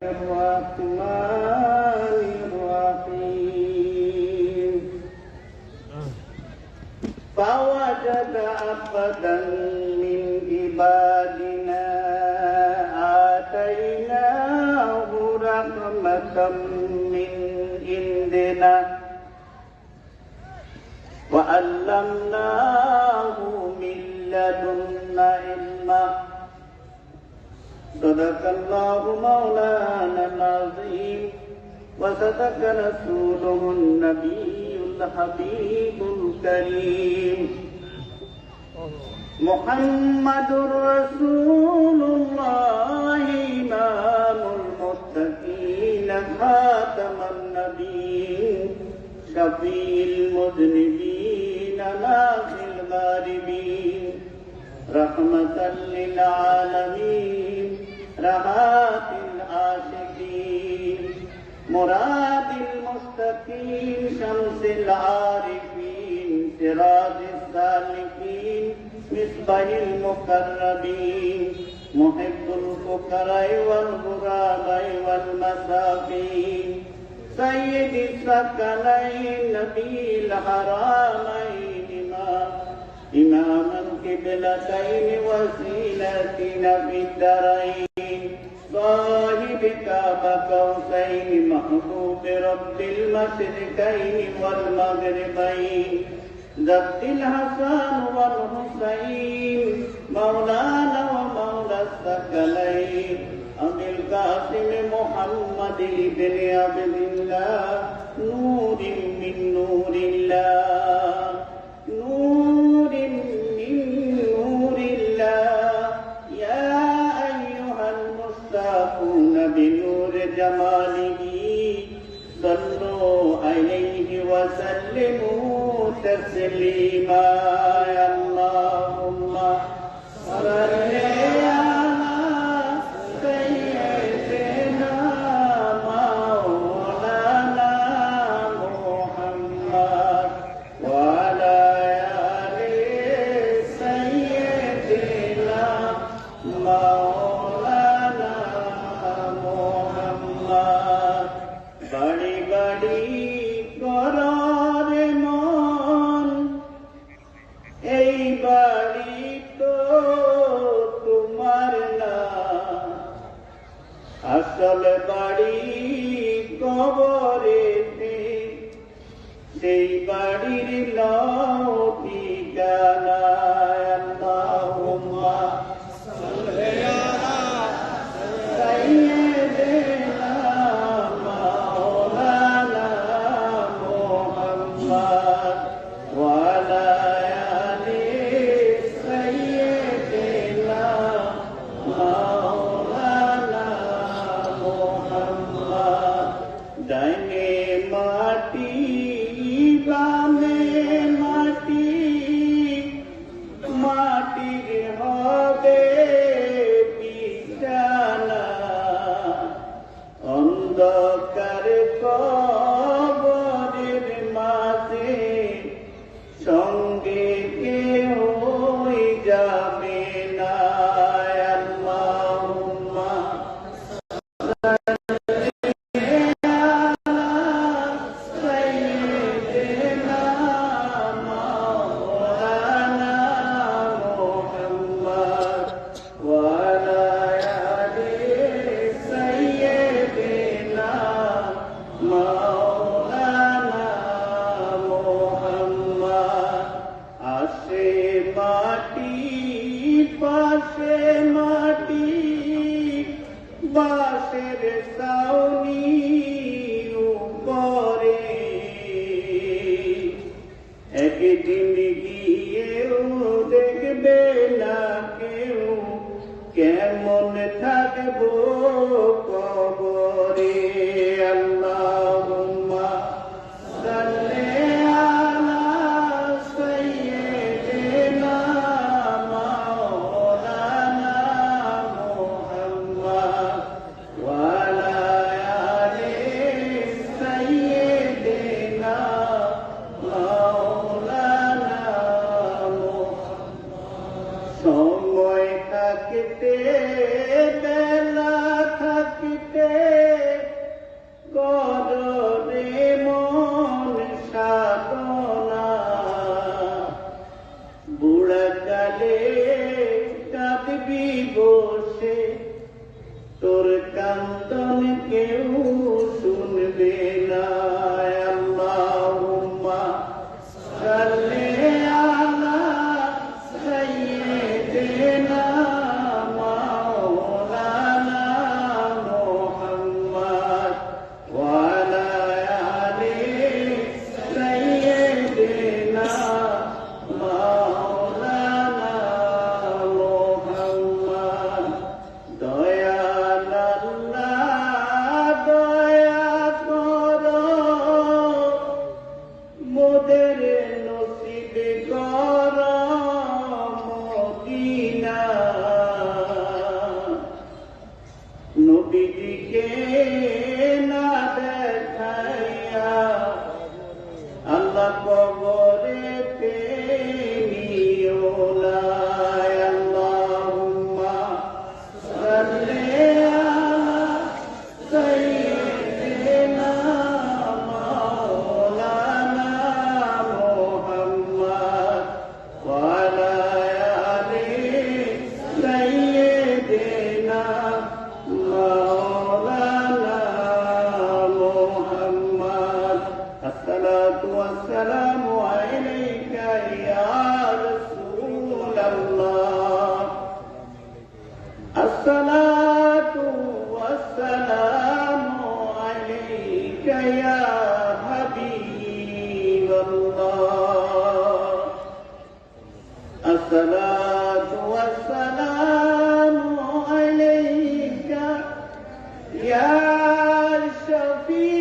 الرحمن الرحيم فوجد عبدا من عبادنا آتيناه رحمة من عندنا وعلمناه من لدنا علما صدق الله مولانا العظيم وصدق رسوله النبي الحبيب الكريم محمد رسول الله إمام المتقين خاتم النبيين شفيع المذنبين ناصر الغاربين رحمة للعالمين رحات العاشقين مراد المستقيم شمس العارفين سراج السالكين مصباح المقربين محب الفقراء والغرباء والمساكين سيد الثقلين نبي الحرمين إمام القبلتين وسيلتنا في الدارين صاحب كعبة قوسين محبوب رب المشرقين والمغربين ذات الحسن والحسين مولانا ومولى الثقلين أبي القاسم محمد بن عبد الله نور من نور الله نور من نور الله يا أيها المصطفون بنور جماله صلوا عليه وسلموا تسليما اللهم صل على سيدنا مولانا محمد وعلى آل سيدنا مولانا محمد বাড়ি বাড়ি করার মন এই বাড়ি তো তোমার না আসল বাড়ি কবরেতে সেই বাড়ির নাও ঠিকানা আল্লাহুম্মা সাল্লি আলা সাইয়্যিদিনা মাওলানা মুহাম্মদ ওয়া আলা আলি সাইয়্যিদিনা মাওলানা মুহাম্মদ ডাইনে মাটি বামে মাটি মাটির হবে বিছানা অন্ধকার কবরের মাঝে সঙ্গে কেউ যাবে না আল্লাহুম্মা বাঁশের ছাউনি উপরে একদিন গিয়েও দেখবে না কেউ কেমন থাকবো কবরে আল্লাহুম্মা সাল্লি আলা সাইয়্যিদিনা মাওলানা মুহাম্মদ ওয়া আলা আলি সাইয়্যিদিনা মাওলানা মুহাম্মদ সময় থাকতে বেলা থাকতে কররে মন সাধনা বুড়াকালে কাঁদবি বসে তোর কান্দন কেউ শুনবে না আল্লাহুম্মা সাল্লি আলা সাইয়্যিদিনা মাওলানা মুহাম্মদ ওয়া আলা আলি সাইয়্যিদিনা মাওলানা মুহাম্মদ দয়াল আল্লাহ দয়া করো মোদের নসিব করো মদিনা নবীজিকে না দেখাইয়া আল্লাহ কবরেতে নিও না আল্লাহুম্মা সাল্লি আলা সাইয়্যিদিনা মাওলানা মুহাম্মদ ওয়া আলা আলি সাইয়্যিদিনা মাওলানা মুহাম্মদ আসসালাতু ওয়াসসালামু আলাইকা ইয়া রাসূলাল্লাহ আসসালাতু ওয়াসসালামু আলাইকা ইয়া হাবিবাল্লাহ আসসালাতু ওয়াসসালামু আলাইকা ইয়া শাফি